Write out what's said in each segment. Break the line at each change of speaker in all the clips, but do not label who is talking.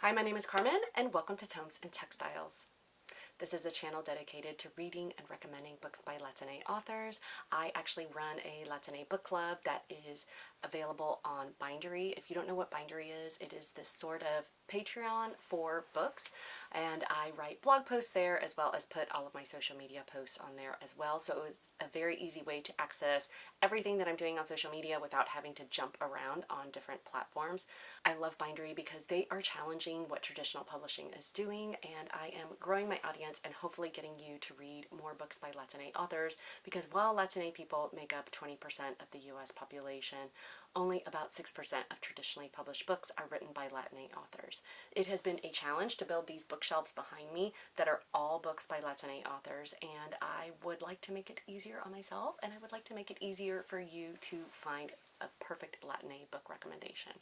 Hi, my name is Carmen, and welcome to Tomes and Textiles. This is a channel dedicated to reading and recommending books by Latine authors. I actually run a Latine book club that is available on Bindery. If you don't know what Bindery is, it is this sort of Patreon for books, and I write blog posts there as well as put all of my social media posts on there as well. So it was a very easy way to access everything that I'm doing on social media without having to jump around on different platforms. I love Bindery because they are challenging what traditional publishing is doing, and I am growing my audience and hopefully getting you to read more books by Latine authors, because while Latine people make up 20% of the US population, only about 6% of traditionally published books are written by Latine authors. It has been a challenge to build these bookshelves behind me that are all books by Latine authors, and I would like to make it easier on myself, and I would like to make it easier for you to find a perfect Latine book recommendation.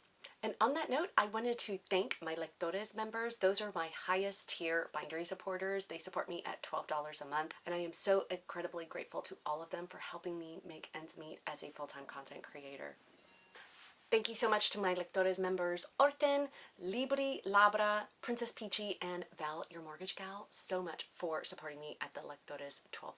And on that note, I wanted to thank my Lectores members. Those are my highest tier Bindery supporters. They support me at $12 a month, and I am so incredibly grateful to all of them for helping me make ends meet as a full-time content creator. Thank you so much to my Lectores members, Orten, Libri, Labra, Princess Peachy, and Val, your mortgage gal, so much for supporting me at the Lectores $12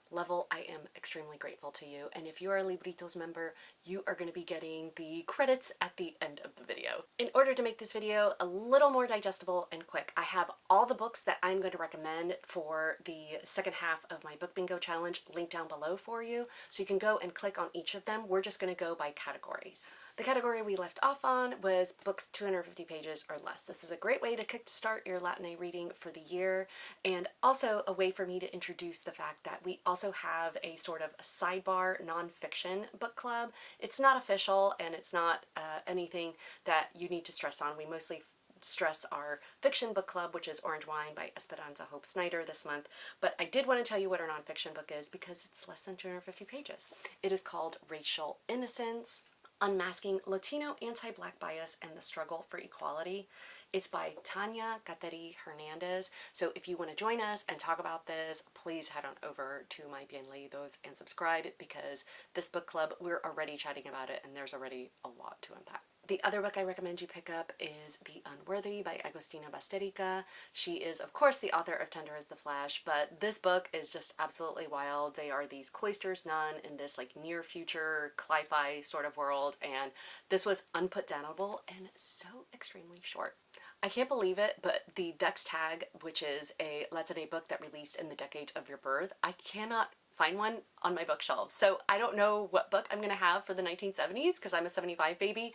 level. I am extremely grateful to you. And if you are a Libritos member, you are going to be getting the credits at the end of the video. In order to make this video a little more digestible and quick, I have all the books that I'm going to recommend for the second half of my book bingo challenge linked down below for you. So you can go and click on each of them. We're just going to go by categories. The category we left off on was books 250 pages or less. This is a great way to kickstart your Latine reading for the year, and also a way for me to introduce the fact that we also have a sort of a sidebar nonfiction book club. It's not official, and it's not anything that you need to stress on. We mostly stress our fiction book club, which is Orange Wine by Esperanza Hope Snyder this month. But I did want to tell you what our nonfiction book is because it's less than 250 pages. It is called Racial Innocence: Unmasking Latino Anti-Black Bias and the Struggle for Equality. It's by Tanya Gateri Hernandez. So if you want to join us and talk about this, please head on over to my Bien Leidos and subscribe, because this book club, we're already chatting about it and there's already a lot to unpack. The other book I recommend you pick up is The Unworthy by Agostina Basterica. She is, of course, the author of Tender as the Flash, but this book is just absolutely wild. They are these cloisters nun in this like near future cli-fi sort of world, and this was unputdownable and so extremely short. I can't believe it, but the Dex Tag, which is a Latine book that released in the decade of your birth, I cannot find one on my bookshelf. So I don't know what book I'm going to have for the 1970s because I'm a 75 baby.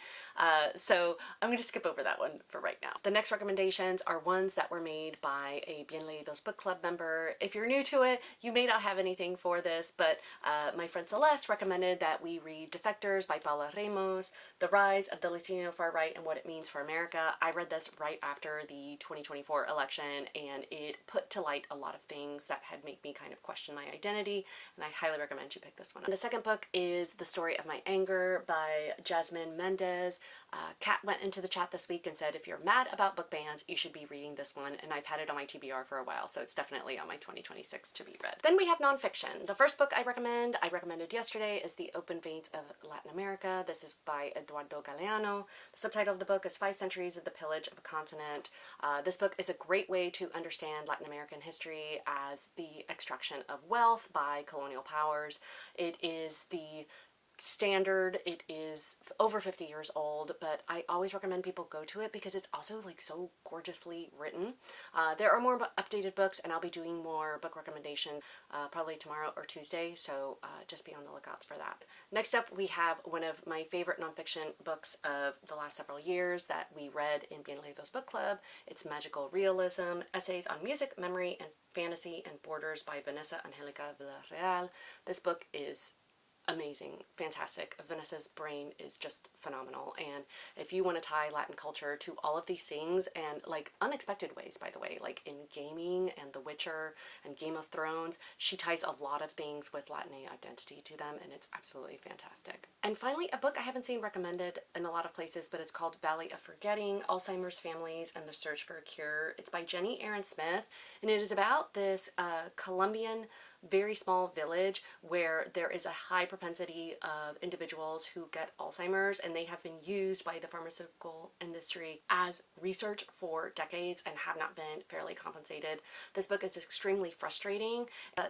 So I'm going to skip over that one for right now. The next recommendations are ones that were made by a Bien Leidos Book Club member. If you're new to it, you may not have anything for this, but my friend Celeste recommended that we read Defectors by Paula Ramos, The Rise of the Latino Far Right and What It Means for America. I read this right after the 2024 election, and it put to light a lot of things that had made me kind of question my identity, and I highly recommend you pick this one up. And the second book is The Story of My Anger by Jasmine Mendez. Kat went into the chat this week and said if you're mad about book bans, you should be reading this one, and I've had it on my TBR for a while, so it's definitely on my 2026 to be read. Then we have nonfiction. The first book I recommended yesterday, is The Open Veins of Latin America. This is by Eduardo Galeano. The subtitle of the book is 5 Centuries of the Pillage of a Continent. This book is a great way to understand Latin American history as the extraction of wealth by colonial powers. It is the standard. It is over 50 years old, but I always recommend people go to it because it's also like so gorgeously written. There are more updated books, and I'll be doing more book recommendations probably tomorrow or Tuesday, so just be on the lookout for that. Next up, we have one of my favorite nonfiction books of the last several years that we read in Bien Leidos Book Club. It's Magical Realism: Essays on Music, Memory, and Fantasy and Borders by Vanessa Angelica Villarreal. This book is amazing, fantastic. Vanessa's brain is just phenomenal, and if you want to tie Latin culture to all of these things, and like unexpected ways, by the way, like in gaming and The Witcher and Game of Thrones, she ties a lot of things with Latin identity to them, and it's absolutely fantastic. And finally, a book I haven't seen recommended in a lot of places, but it's called Valley of Forgetting: Alzheimer's Families and the Search for a Cure. It's by Jenny Aaron Smith, and it is about this Colombian very small village where there is a high propensity of individuals who get Alzheimer's, and they have been used by the pharmaceutical industry as research for decades and have not been fairly compensated. This book is extremely frustrating.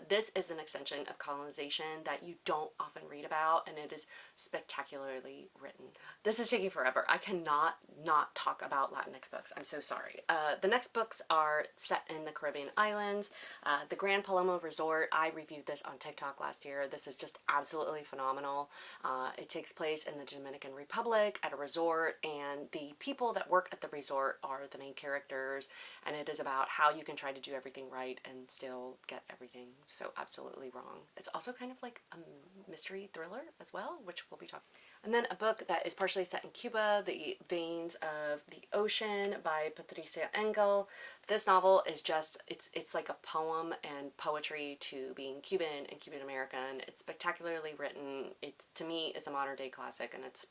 This is an extension of colonization that you don't often read about, and it is spectacularly written. This is taking forever. I cannot not talk about Latinx books. I'm so sorry. The next books are set in the Caribbean islands. The Grand Paloma Resort, I reviewed this on TikTok last year. This is just absolutely phenomenal. It takes place in the Dominican Republic at a resort, and the people that work at the resort are the main characters, and it is about how you can try to do everything right and still get everything so absolutely wrong. It's also kind of like a mystery thriller as well, which we'll be talking. And then a book that is partially set in Cuba, The Veins of the Ocean by Patricia Engel. This novel is just, it's like a poem and poetry to being Cuban and Cuban American. It's spectacularly written. It, to me, is a modern day classic, and it's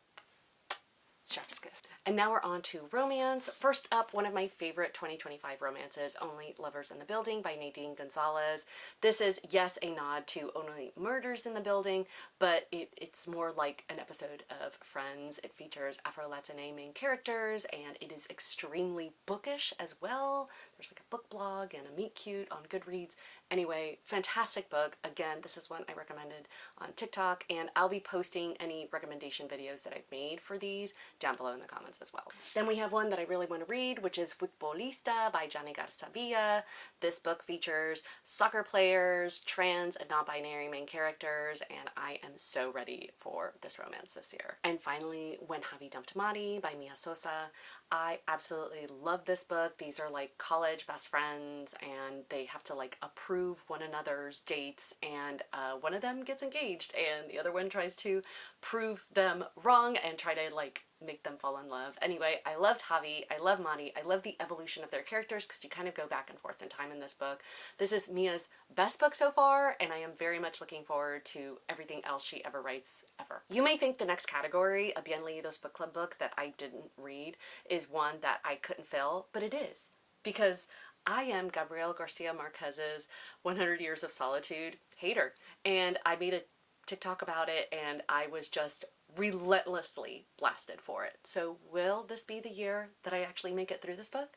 chef's kiss. And now we're on to romance. First up, one of my favorite 2025 romances, Only Lovers in the Building by Nadine Gonzalez. This is, yes, a nod to Only Murders in the Building, but it's more like an episode of Friends. It features Afro-Latine main characters, and it is extremely bookish as well. There's like a book blog and a meet cute on Goodreads. Anyway, fantastic book. Again, this is one I recommended on TikTok, and I'll be posting any recommendation videos that I've made for these down below in the comments as well. Then we have one that I really want to read, which is Futbolista by Johnny Garzabilla. This book features soccer players, trans and non-binary main characters, and I am so ready for this romance this year. And finally, When Javi Dumped Mari by Mia Sosa. I absolutely love this book. These are like college best friends, and they have to like approve one another's dates, and one of them gets engaged and the other one tries to prove them wrong and try to like make them fall in love. Anyway, I loved Javi, I love Mari, I love the evolution of their characters because you kind of go back and forth in time in this book. This is Mia's best book so far, and I am very much looking forward to everything else she ever writes ever. You may think the next category, a Bien Leidos Book Club book that I didn't read, is one that I couldn't fill, but it is. Because I am Gabriel Garcia Marquez's 100 Years of Solitude hater, and I made a TikTok about it, and I was just relentlessly blasted for it. So will this be the year that I actually make it through this book?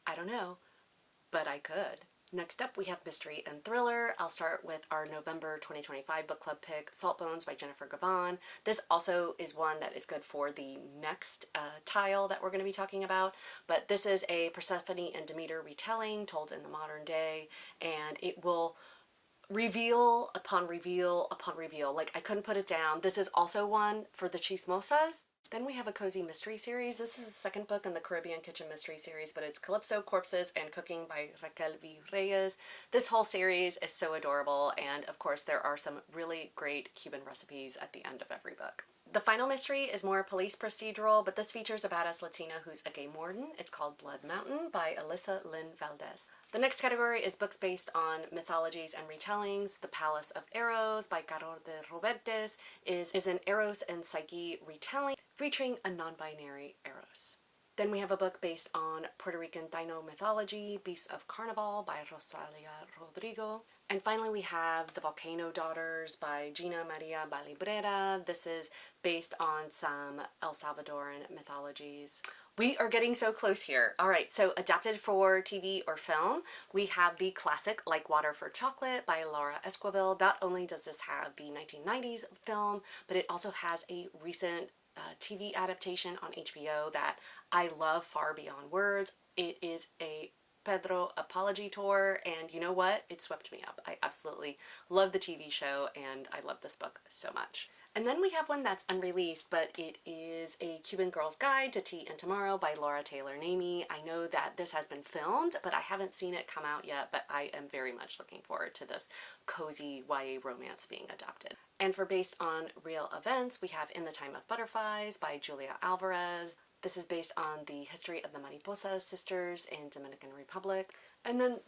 I don't know, but I could. Next up, we have mystery and thriller. I'll start with our November 2025 book club pick, Saltbones by Jennifer Gabon. This also is one that is good for the next tile that we're going to be talking about, but this is a Persephone and Demeter retelling told in the modern day, and it will reveal upon reveal upon reveal. Like, I couldn't put it down. This is also one for the chismosas. Then we have a cozy mystery series. This is the second book in the Caribbean Kitchen Mystery series, but it's Calypso, Corpses, and Cooking by Raquel V. Reyes. This whole series is so adorable, and of course there are some really great Cuban recipes at the end of every book. The final mystery is more police procedural, but this features a badass Latina who's a gay warden. It's called Blood Mountain by Alyssa Lynn Valdez. The next category is books based on mythologies and retellings. The Palace of Eros by Carol de Robertes is an Eros and Psyche retelling featuring a non-binary Eros. Then we have a book based on Puerto Rican Dino mythology, Beasts of Carnival by Rosalia Rodrigo. And finally we have The Volcano Daughters by Gina Maria Balibrera. This is based on some El Salvadoran mythologies. We are getting so close here. All right, so adapted for TV or film, we have the classic Like Water for Chocolate by Laura Esquivel. Not only does this have the 1990s film, but it also has a recent TV adaptation on HBO that I love far beyond words. It is a Pedro apology tour, and you know what? It swept me up. I absolutely love the TV show, and I love this book so much. And then we have one that's unreleased, but it is A Cuban Girl's Guide to Tea and Tomorrow by Laura Taylor Namey. I know that this has been filmed, but I haven't seen it come out yet, but I am very much looking forward to this cozy YA romance being adapted. And for based on real events, we have In the Time of Butterflies by Julia Alvarez. This is based on the history of the Mariposa sisters in Dominican Republic. And then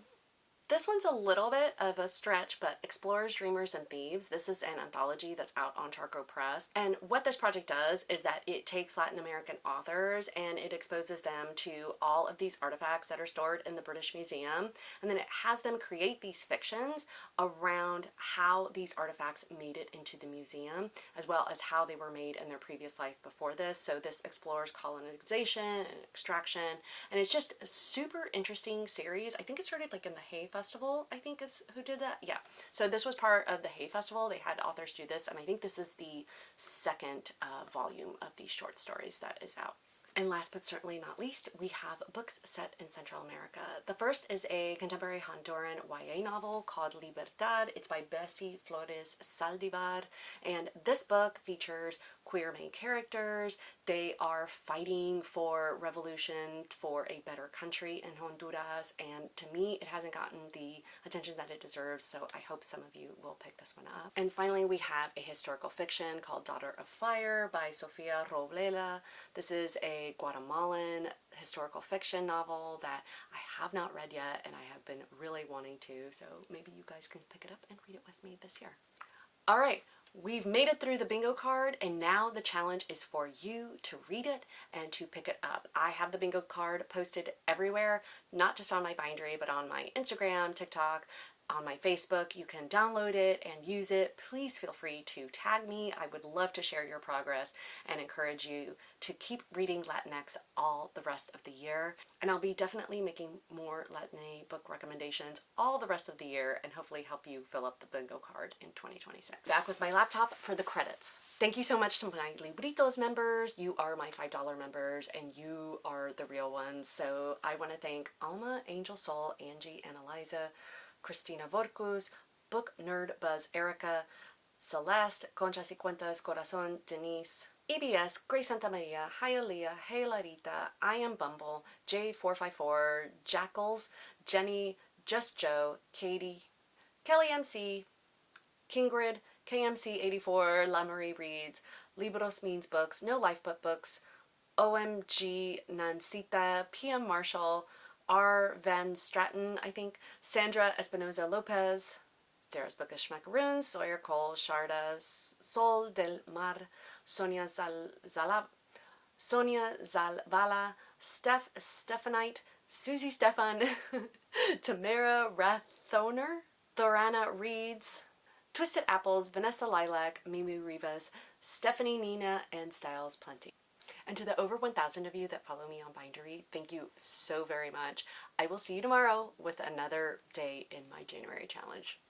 This one's a little bit of a stretch, but Explorers, Dreamers, and Thieves. This is an anthology that's out on Charco Press. And what this project does is that it takes Latin American authors and it exposes them to all of these artifacts that are stored in the British Museum. And then it has them create these fictions around how these artifacts made it into the museum, as well as how they were made in their previous life before this. So this explores colonization and extraction. And it's just a super interesting series. I think it started like in the Hay Festival, I think is who did that. Yeah. So this was part of the Hay Festival. They had authors do this, and I think this is the second volume of these short stories that is out. And last but certainly not least, we have books set in Central America. The first is a contemporary Honduran YA novel called Libertad. It's by Bessie Flores Saldivar, and this book features queer main characters. They are fighting for revolution, for a better country in Honduras, and to me, it hasn't gotten the attention that it deserves, so I hope some of you will pick this one up. And finally, we have a historical fiction called Daughter of Fire by Sofia Roblela. This is a Guatemalan historical fiction novel that I have not read yet, and I have been really wanting to, so maybe you guys can pick it up and read it with me this year. All right. We've made it through the bingo card, and now the challenge is for you to read it and to pick it up. I have the bingo card posted everywhere, not just on my bindery, but on my Instagram, TikTok, on my Facebook. You can download it and use it. Please feel free to tag me. I would love to share your progress and encourage you to keep reading Latinx all the rest of the year. And I'll be definitely making more Latinx book recommendations all the rest of the year and hopefully help you fill up the bingo card in 2026. Back with my laptop for the credits. Thank you so much to my Libritos members. You are my $5 members and you are the real ones. So I want to thank Alma, Angel Soul, Angie, and Eliza, Christina Vorcus, Book Nerd Buzz Erica, Celeste, Concha Cicuentas, Corazon, Denise, EBS, Grace Santa Maria, Hialeah, Hey Larita, I Am Bumble, J454, Jackals, Jenny, Just Joe, Katie, Kelly MC, Kingrid, KMC84, La Marie Reads, Libros Means Books, No Life But Books, OMG Nancita, PM Marshall, R. Van Stratton, I think, Sandra Espinoza Lopez, Sarah's Bookish Macaroons, Sawyer Cole, Sharda, Sol del Mar, Sonia Zalvala, Stephanite, Susie Stefan, Tamara Rathoner, Thorana Reads, Twisted Apples, Vanessa Lilac, Mimi Rivas, Stephanie Nina, and Styles Plenty. And to the over 1,000 of you that follow me on Bindery, thank you so very much. I will see you tomorrow with another day in my January challenge.